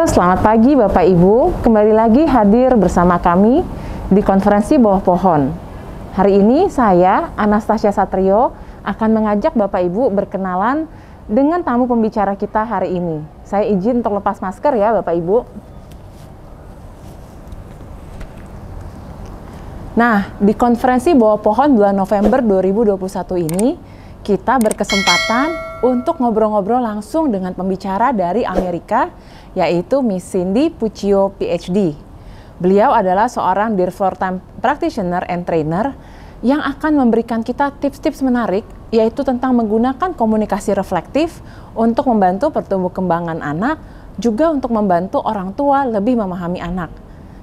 Selamat pagi Bapak Ibu, kembali lagi hadir bersama kami di konferensi bawah pohon. Hari ini saya, Anastasia Satrio, akan mengajak Bapak Ibu berkenalan dengan tamu pembicara kita hari ini. Saya izin untuk lepas masker ya Bapak Ibu. Nah, di konferensi bawah pohon bulan November 2021 ini, kita berkesempatan untuk ngobrol-ngobrol langsung dengan pembicara dari Amerika, yaitu Miss Cindy Puccio, PhD. Beliau adalah seorang full-time practitioner and trainer yang akan memberikan kita tips-tips menarik, yaitu tentang menggunakan komunikasi reflektif untuk membantu pertumbuh kembangan anak, juga untuk membantu orang tua lebih memahami anak.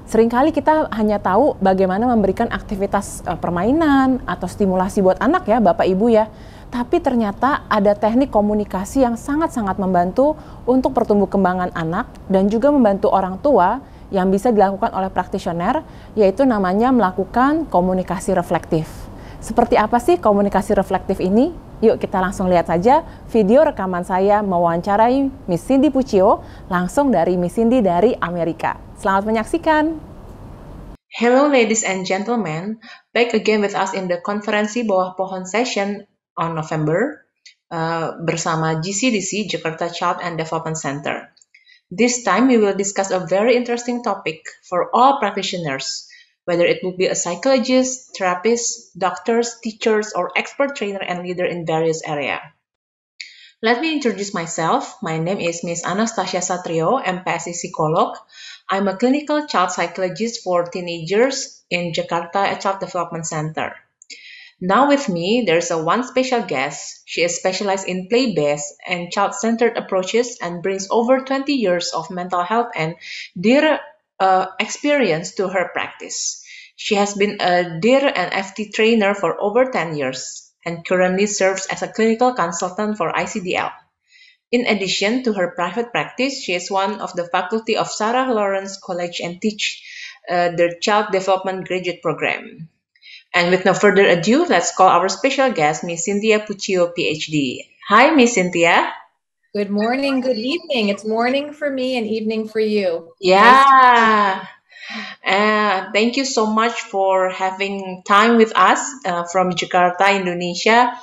Seringkali kita hanya tahu bagaimana memberikan aktivitas permainan atau stimulasi buat anak ya, Bapak Ibu ya. Tapi ternyata ada teknik komunikasi yang sangat-sangat membantu untuk pertumbuh kembangan anak dan juga membantu orang tua yang bisa dilakukan oleh practitioner, yaitu namanya melakukan komunikasi reflektif. Seperti apa sih komunikasi reflektif ini? Yuk kita langsung lihat saja video rekaman saya mewawancarai Miss Cindy Puccio langsung dari Miss Cindy dari Amerika. Selamat menyaksikan. Hello ladies and gentlemen, back again with us in the konferensi bawah pohon session on November bersama GCDC, Jakarta Child and Development Center. This time we will discuss a very interesting topic for all practitioners, whether it will be a psychologist, therapist, doctors, teachers, or expert trainer and leader in various areas. Let me introduce myself. My name is Miss Anastasia Satrio, MPSC Psikolog. I'm a clinical child psychologist for teenagers in Jakarta Child Development Center. Now with me, there's one special guest. She is specialized in play-based and child-centered approaches and brings over 20 years of mental health and DIR experience to her practice. She has been a DIR and FT trainer for over 10 years and currently serves as a clinical consultant for ICDL. In addition to her private practice, she is one of the faculty of Sarah Lawrence College and teach the Child Development Graduate Program. And with no further ado, let's call our special guest, Miss Cynthia Puccio, PhD. Hi, Miss Cynthia. Good morning, good evening. It's morning for me and evening for you. Yeah. Thank you so much for having time with us from Jakarta, Indonesia,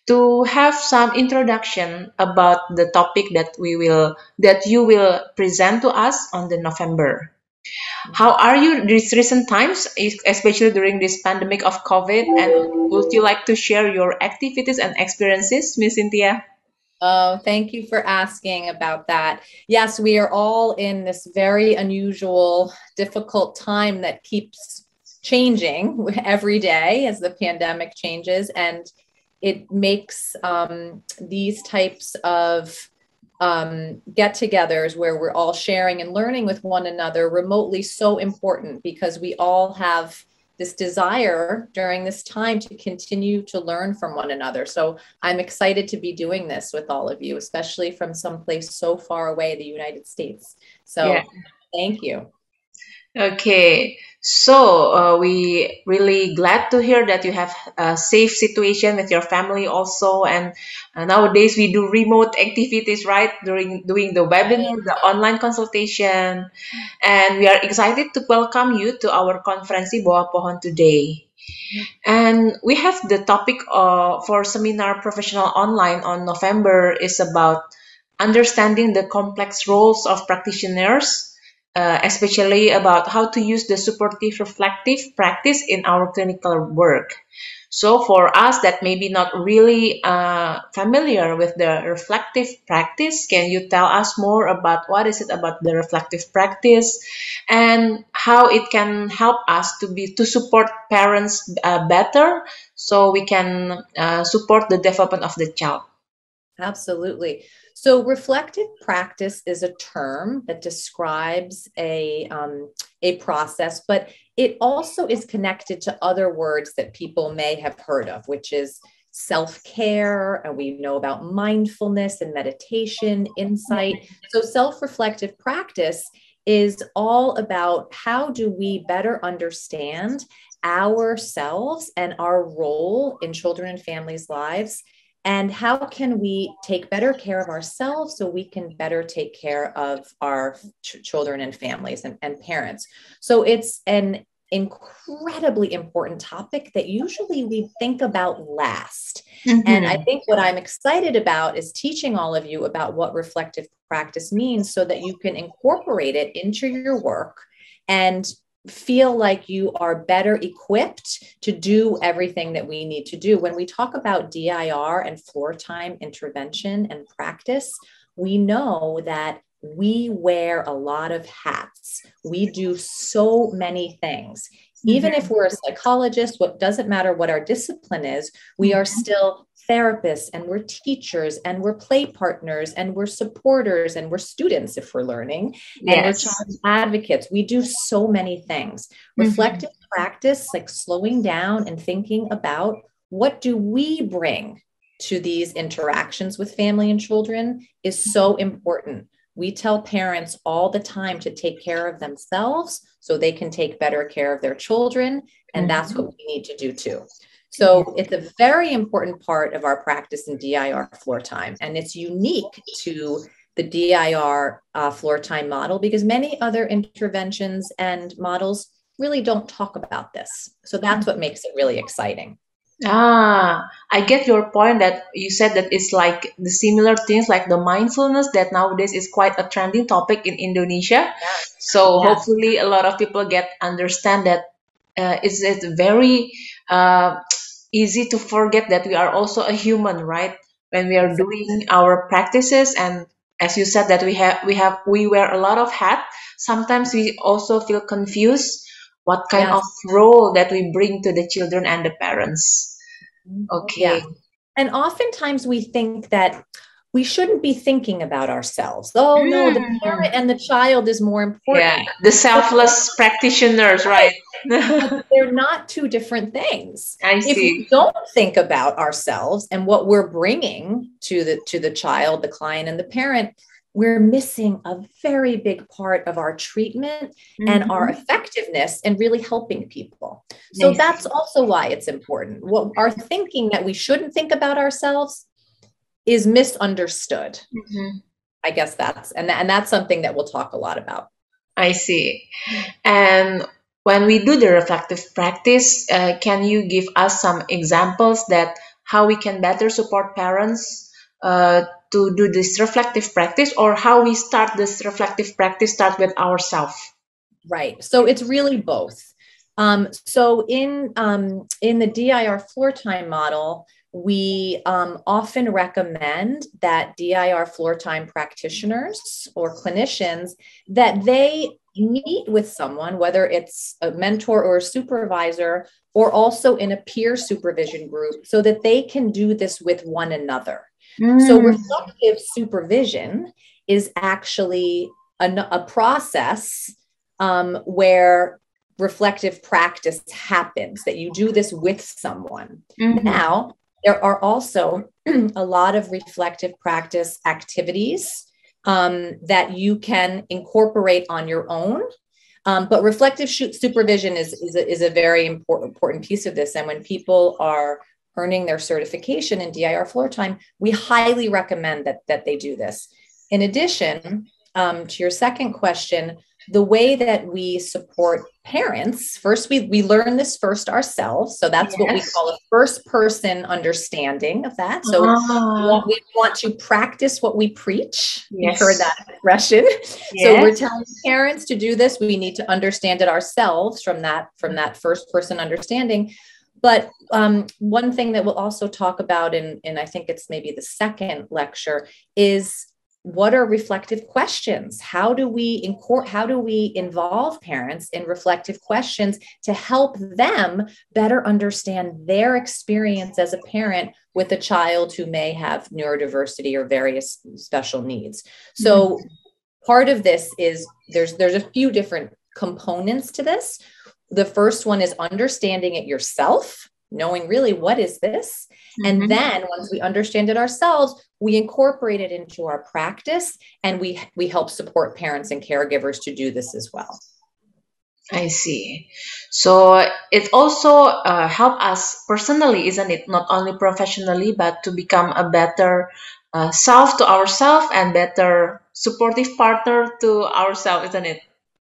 to have some introduction about the topic that you will present to us on the November. How are you these recent times, especially during this pandemic of COVID? And would you like to share your activities and experiences, Miss Cynthia? Oh, thank you for asking about that. Yes, we are all in this very unusual, difficult time that keeps changing every day as the pandemic changes. And it makes these types of get-togethers where we're all sharing and learning with one another remotely so important, because we all have this desire during this time to continue to learn from one another. So I'm excited to be doing this with all of you, especially from someplace so far away, the United States. So yeah. Thank you. Okay, so we really glad to hear that you have a safe situation with your family also, and nowadays we do remote activities, right, during doing the webinar, the online consultation, and we are excited to welcome you to our konferensi bawah pohon today. And we have the topic for seminar professional online on November is about understanding the complex roles of practitioners, especially about how to use the supportive reflective practice in our clinical work. So for us that maybe not really familiar with the reflective practice, can you tell us more about what is it about the reflective practice and how it can help us to support parents better, so we can support the development of the child? Absolutely. So reflective practice is a term that describes a a process, but it also is connected to other words that people may have heard of, which is self-care, and we know about mindfulness and meditation, insight. So self-reflective practice is all about how do we better understand ourselves and our role in children and families' lives, and how can we take better care of ourselves so we can better take care of our children and families and parents. So it's an incredibly important topic that usually we think about last. And I think what I'm excited about is teaching all of you about what reflective practice means so that you can incorporate it into your work and feel like you are better equipped to do everything that we need to do. When we talk about DIR and floor time intervention and practice, we know that we wear a lot of hats. We do so many things. Even if we're a psychologist, what doesn't matter what our discipline is, we are still therapists, and we're teachers, and we're play partners, and we're supporters, and we're students if we're learning, and we're child advocates. We do so many things. Reflective practice, like slowing down and thinking about what do we bring to these interactions with family and children, is so important. We tell parents all the time to take care of themselves so they can take better care of their children. And that's what we need to do too. So it's a very important part of our practice in DIR floor time. And it's unique to the DIR floor time model because many other interventions and models really don't talk about this. So that's what makes it really exciting. I get your point that you said that it's like the similar things like the mindfulness that nowadays is quite a trending topic in Indonesia. So hopefully a lot of people understand that it's very easy to forget that we are also a human, right? When we are doing our practices, and as you said that we wear a lot of hats. Sometimes we also feel confused what kind of role that we bring to the children and the parents. Okay. Yeah. And oftentimes we think that we shouldn't be thinking about ourselves. Oh no, the parent and the child is more important. Yeah, the selfless practitioners, right? But they're not two different things. I see. If we don't think about ourselves and what we're bringing to the child, the client, and the parent, we're missing a very big part of our treatment and our effectiveness in really helping people. So that's also why it's important. What our thinking that we shouldn't think about ourselves is misunderstood. I guess that's something that we'll talk a lot about. I see. And when we do the reflective practice, can you give us some examples that how we can better support parents to do this reflective practice, or how we start this reflective practice start with ourselves? Right. So it's really both. So in the DIR floor time model, we often recommend that DIR floor time practitioners or clinicians, that they meet with someone, whether it's a mentor or a supervisor, or also in a peer supervision group, so that they can do this with one another. So reflective supervision is actually a process where reflective practice happens, that you do this with someone. Now, there are also a lot of reflective practice activities that you can incorporate on your own. But reflective supervision is a very important piece of this. And when people are earning their certification in DIR floor time, we highly recommend that they do this. In addition, to your second question, the way that we support parents, first, we learn this first ourselves. So that's what we call a first person understanding of that. So we want to practice what we preach. You've heard that expression. So we're telling parents to do this. We need to understand it ourselves from that first person understanding. But one thing that we'll also talk about in I think it's maybe the second lecture is, what are reflective questions? How do we involve parents in reflective questions to help them better understand their experience as a parent with a child who may have neurodiversity or various special needs? So part of this is there's a few different components to this. The first one is understanding it yourself, knowing really what is this. And then once we understand it ourselves, we incorporate it into our practice, and we help support parents and caregivers to do this as well. I see. So it also help us personally, isn't it? Not only professionally, but to become a better self to ourselves and better supportive partner to ourselves, isn't it?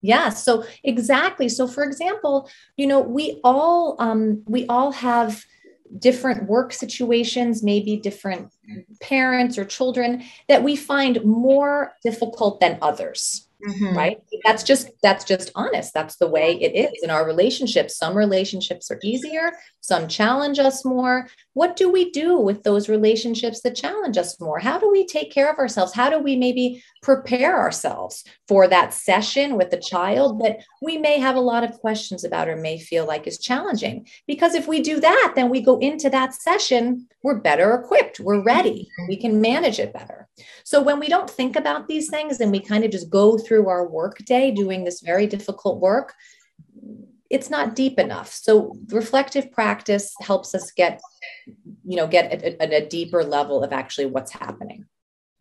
Yeah, so exactly. So for example, we all have different work situations, maybe different parents or children that we find more difficult than others. Right? That's just honest. That's the way it is in our relationships. Some relationships are easier, some challenge us more. What do we do with those relationships that challenge us more? How do we take care of ourselves? How do we maybe prepare ourselves for that session with the child that we may have a lot of questions about or may feel like is challenging? Because if we do that, then we go into that session, we're better equipped, we're ready, we can manage it better. So when we don't think about these things and we kind of just go through our work day doing this very difficult work, it's not deep enough. So reflective practice helps us get at a deeper level of actually what's happening.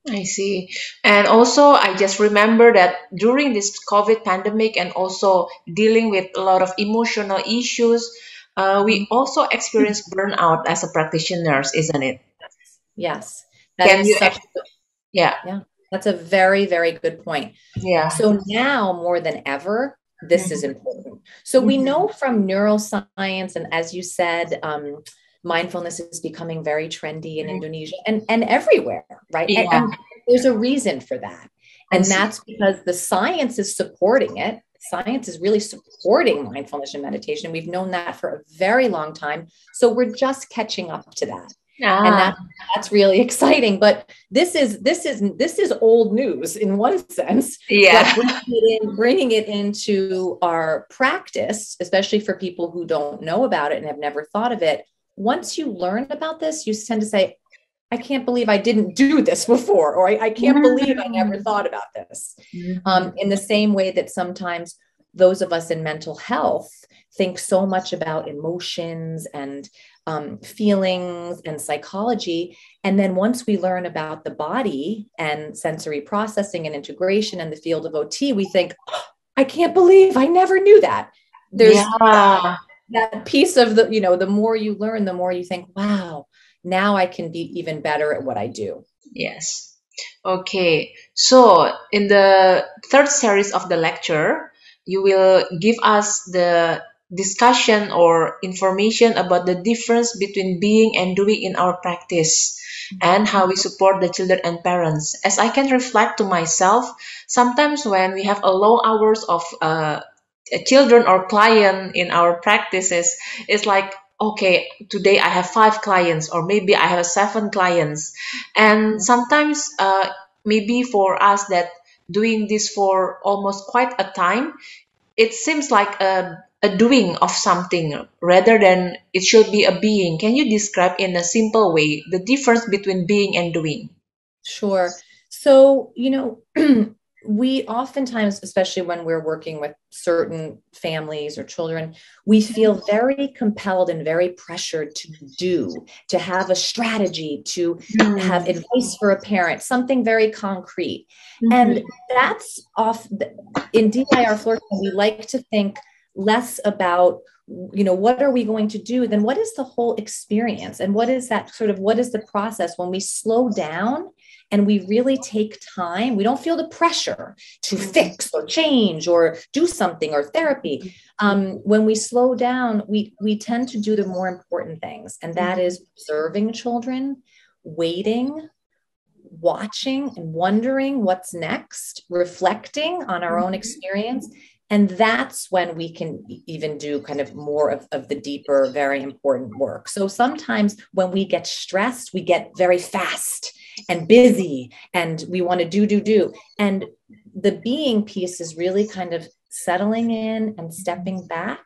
I see. And also, I just remember that during this COVID pandemic and also dealing with a lot of emotional issues, we also experience burnout as a practitioners, isn't it? Yes. Yeah. That's a very, very good point. Yeah. So now more than ever, this is important. So we know from neuroscience, and as you said, mindfulness is becoming very trendy in Indonesia and everywhere, right? Yeah. And there's a reason for that. And that's because the science is supporting it. Science is really supporting mindfulness and meditation. We've known that for a very long time. So we're just catching up to that. And that's really exciting. But this is old news in one sense. Yeah. But bringing it into our practice, especially for people who don't know about it and have never thought of it. Once you learn about this, you tend to say, I can't believe I didn't do this before, or I can't believe I never thought about this. In the same way that sometimes those of us in mental health think so much about emotions and feelings and psychology. And then once we learn about the body and sensory processing and integration in the field of OT, we think, oh, I can't believe I never knew that. There's that piece of the more you learn, the more you think, wow, now I can be even better at what I do. Yes. Okay. So in the third series of the lecture, you will give us the discussion or information about the difference between being and doing in our practice and how we support the children and parents. As I can reflect to myself, sometimes when we have a long hours of children or client in our practices, it's like, okay, today I have 5 clients or maybe I have 7 clients. And sometimes maybe for us that doing this for almost quite a time, it seems like a doing of something rather than it should be a being. Can you describe in a simple way the difference between being and doing? Sure. So, we oftentimes, especially when we're working with certain families or children, we feel very compelled and very pressured to have a strategy, to have advice for a parent, something very concrete. And that's in DIR Flourishing, we like to think less about, what are we going to do? Then what is the whole experience? And what is the process when we slow down and we really take time? We don't feel the pressure to fix or change or do something or therapy. When we slow down, we tend to do the more important things. And that is observing children, waiting, watching and wondering what's next, reflecting on our own experience. And that's when we can even do kind of more of the deeper, very important work. So sometimes when we get stressed, we get very fast and busy and we want to do. And the being piece is really kind of settling in and stepping back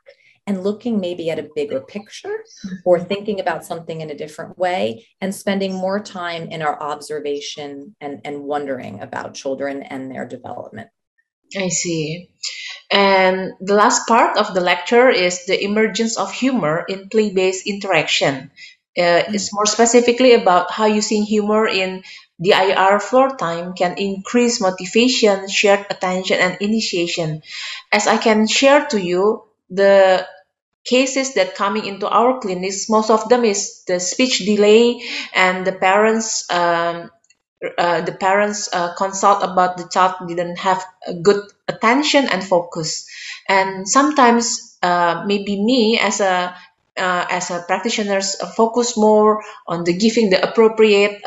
and looking maybe at a bigger picture or thinking about something in a different way and spending more time in our observation and wondering about children and their development. I see. And the last part of the lecture is the emergence of humor in play-based interaction. It's more specifically about how using humor in DIR floor time can increase motivation, shared attention, and initiation. As I can share to you, the cases that coming into our clinics, most of them is the speech delay and the parents consult about the child didn't have a good attention and focus, and sometimes maybe me as a practitioners focus more on the giving the appropriate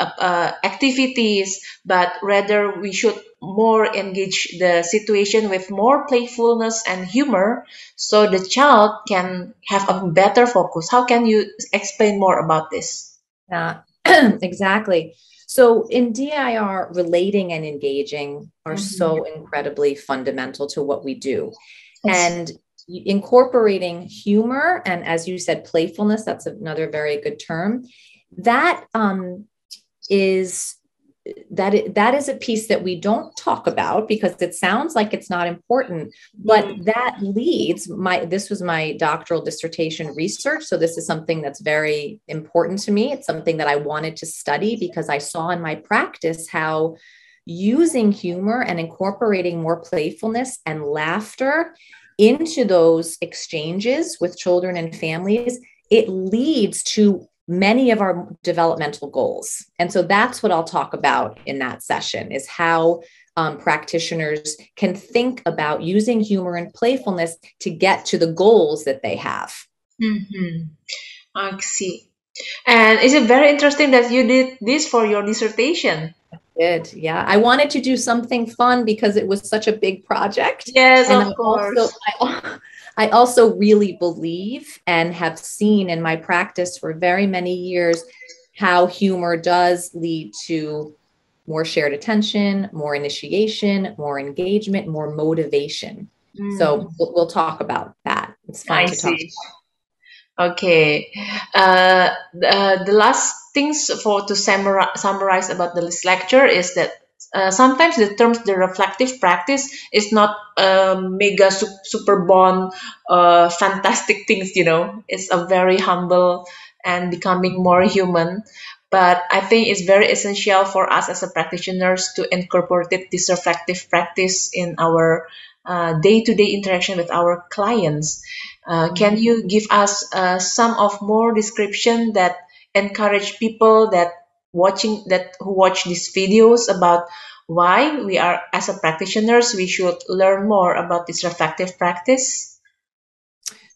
activities, but rather we should more engage the situation with more playfulness and humor so the child can have a better focus. How can you explain more about this? Yeah, exactly. So in DIR, relating and engaging are Mhm. so incredibly fundamental to what we do. Yes. And incorporating humor and, as you said, playfulness, that's another very good term, that is that is a piece that we don't talk about because it sounds like it's not important, but that leads this was my doctoral dissertation research, so this is something that's very important to me. It's something that I wanted to study because I saw in my practice how using humor and incorporating more playfulness and laughter into those exchanges with children and families, it leads to many of our developmental goals. And so that's what I'll talk about in that session, is how practitioners can think about using humor and playfulness to get to the goals that they have. Mm-hmm. I see. And is it very interesting that you did this for your dissertation? Good. Yeah. I wanted to do something fun because it was such a big project. Yes, And of course. I also really believe and have seen in my practice for very many years how humor does lead to more shared attention, more initiation, more engagement, more motivation. Mm, So we'll talk about that. It's fun I to talk. see. Okay. The last things for to summarize about this lecture is that sometimes the terms the reflective practice is not mega super bond fantastic things. It's a very humble and becoming more human. But I think it's very essential for us as a practitioners to incorporate this reflective practice in our day-to-day interaction with our clients. Can you give us some of more description that encourage people who watch these videos about why we are as a practitioners we should learn more about this reflective practice?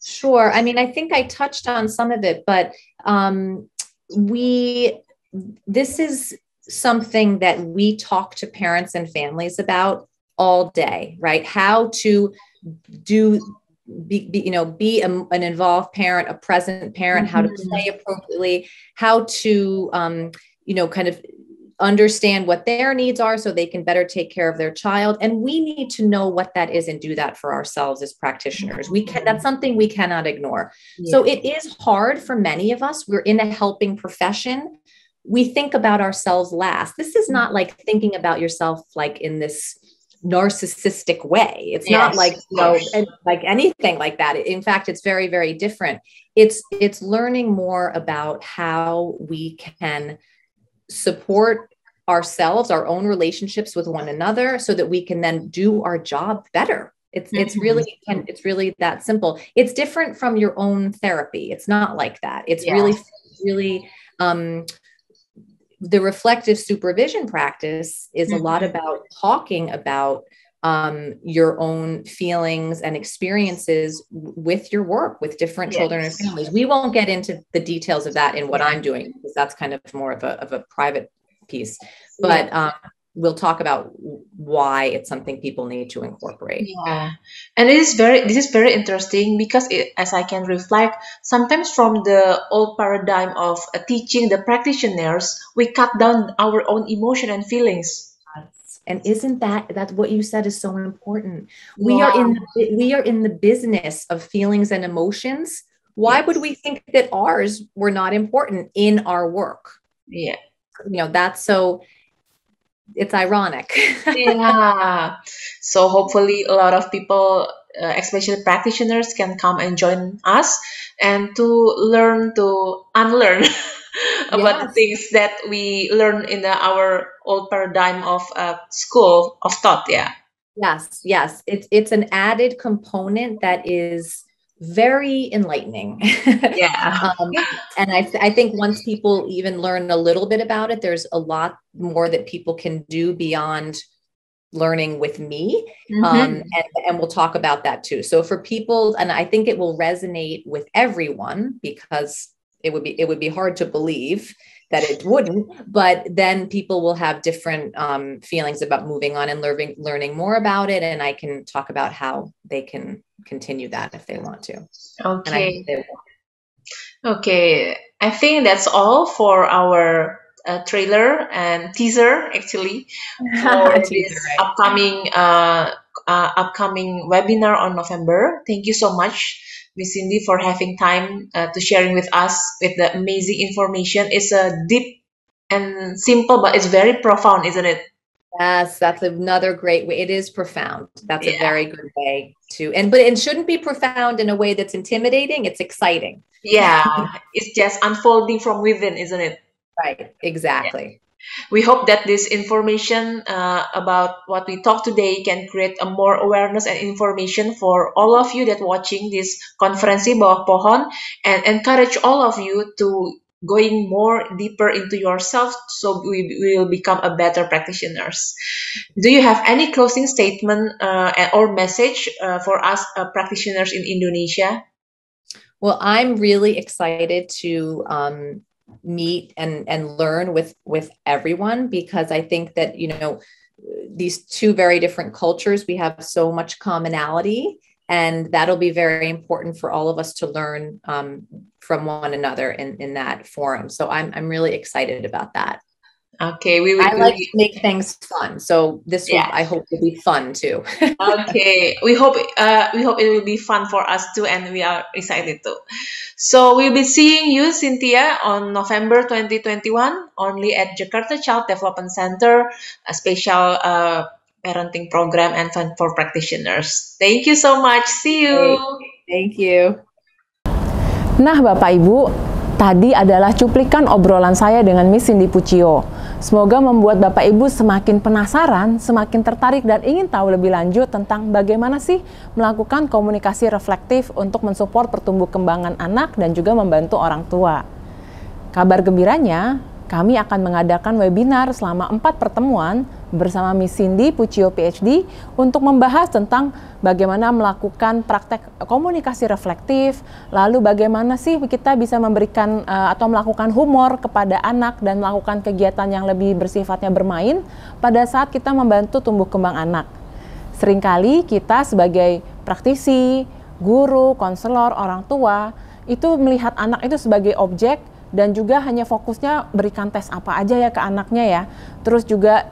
Sure. I mean, I think I touched on some of it, but um, we, this is something that we talk to parents and families about all day, right? How to do, an involved parent, a present parent, how to play Mhm. appropriately, how to, kind of understand what their needs are so they can better take care of their child. And we need to know what that is and do that for ourselves as practitioners. That's something we cannot ignore. Yeah. So it is hard for many of us. We're in a helping profession. We think about ourselves last. This is not like thinking about yourself like in this narcissistic way. It's not Yes, like, of course. like anything like that. In fact, it's very, very different. It's learning more about how we can support ourselves, our own relationships with one another, so that we can then do our job better. It's Mhm. really that simple. It's different from your own therapy. It's not like that. It's Yeah. really um, the reflective supervision practice is a lot Mhm. about talking about your own feelings and experiences with your work with different children and Yes. families. We won't get into the details of that in what Yeah. I'm doing because that's kind of more of a private piece. Yeah. But we'll talk about why it's something people need to incorporate. Yeah, and this is very interesting because as I can reflect, sometimes from the old paradigm of teaching the practitioners, we cut down our own emotion and feelings. And isn't that what you said is so important? Yeah, We are in the business of feelings and emotions. Why would yes, we think that ours were not important in our work? yeah, That's so it's ironic. Yeah. So hopefully a lot of people, especially practitioners, can come and join us and to learn to unlearn about the Yes. things that we learn in our old paradigm of school of thought. Yeah. Yes, yes. It's an added component that is very enlightening. Yeah. And I think once people even learn a little bit about it, there's a lot more that people can do beyond learning with me. Mhm. And we'll talk about that too. So for people, and I think it will resonate with everyone, because it would be hard to believe that it wouldn't, but then people will have different feelings about moving on and learning more about it. And I can talk about how they can continue that if they want to. And I Okay. think they will. Okay. I think that's all for our trailer and teaser, actually, for Teaser, this right? upcoming webinar on November. Thank you so much, Miss Cindy, for having time to sharing with us with the amazing information. It's a deep and simple, but it's very profound, isn't it? Yes, that's another great way. It is profound. That's a Yeah. very good way to, but it shouldn't be profound in a way that's intimidating. It's exciting. Yeah. It's just unfolding from within, isn't it? Right. Exactly. We hope that this information about what we talked today can create a more awareness and information for all of you that watching this konferensi bawah pohon, and encourage all of you to going more deeper into yourself so we will become a better practitioners. Do you have any closing statement or message for us practitioners in Indonesia? Well, I'm really excited to meet and learn with everyone, because I think that, these two very different cultures, we have so much commonality, and that'll be very important for all of us to learn from one another in that forum. So I'm really excited about that. Okay, I like to make things fun, so this will, yeah. I hope, will be fun too. Okay, we hope it will be fun for us too, and we are excited too. So we'll be seeing you, Cynthia, on November 2021, only at Jakarta Child Development Center, a special parenting program and fun for practitioners. Thank you so much. See you. Thank you. Nah, Bapak Ibu, tadi adalah cuplikan obrolan saya dengan Miss Cindy Puccio. Semoga membuat Bapak Ibu semakin penasaran, semakin tertarik dan ingin tahu lebih lanjut tentang bagaimana sih melakukan komunikasi reflektif untuk mensupport pertumbuh kembangan anak dan juga membantu orang tua. Kabar gembiranya, kami akan mengadakan webinar selama 4 pertemuan bersama Miss Cindy Puccio PhD untuk membahas tentang bagaimana melakukan praktek komunikasi reflektif, lalu bagaimana sih kita bisa memberikan atau melakukan humor kepada anak dan melakukan kegiatan yang lebih bersifatnya bermain pada saat kita membantu tumbuh kembang anak. Seringkali kita sebagai praktisi, guru, konselor, orang tua, itu melihat anak itu sebagai objek dan juga hanya fokusnya berikan tes apa aja ya ke anaknya ya. Terus juga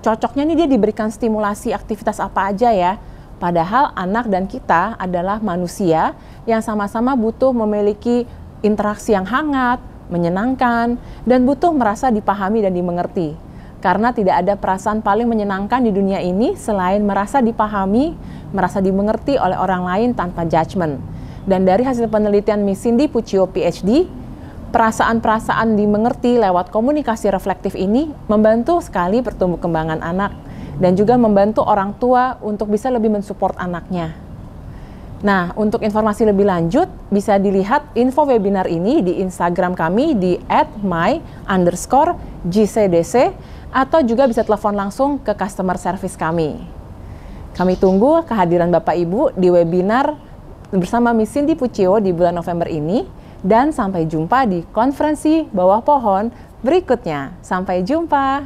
cocoknya nih dia diberikan stimulasi aktivitas apa aja ya. Padahal anak dan kita adalah manusia yang sama-sama butuh memiliki interaksi yang hangat, menyenangkan, dan butuh merasa dipahami dan dimengerti. Karena tidak ada perasaan paling menyenangkan di dunia ini selain merasa dipahami, merasa dimengerti oleh orang lain tanpa judgement. Dan dari hasil penelitian Miss Cindy Puccio PhD, perasaan-perasaan dimengerti lewat komunikasi reflektif ini membantu sekali pertumbuh kembangan anak dan juga membantu orang tua untuk bisa lebih mensupport anaknya. Nah, untuk informasi lebih lanjut bisa dilihat info webinar ini di Instagram kami di @my_GCDC atau juga bisa telepon langsung ke customer service kami. Kami tunggu kehadiran Bapak Ibu di webinar bersama Miss Cindy Puccio di bulan November ini. Dan sampai jumpa di konferensi bawah pohon berikutnya. Sampai jumpa.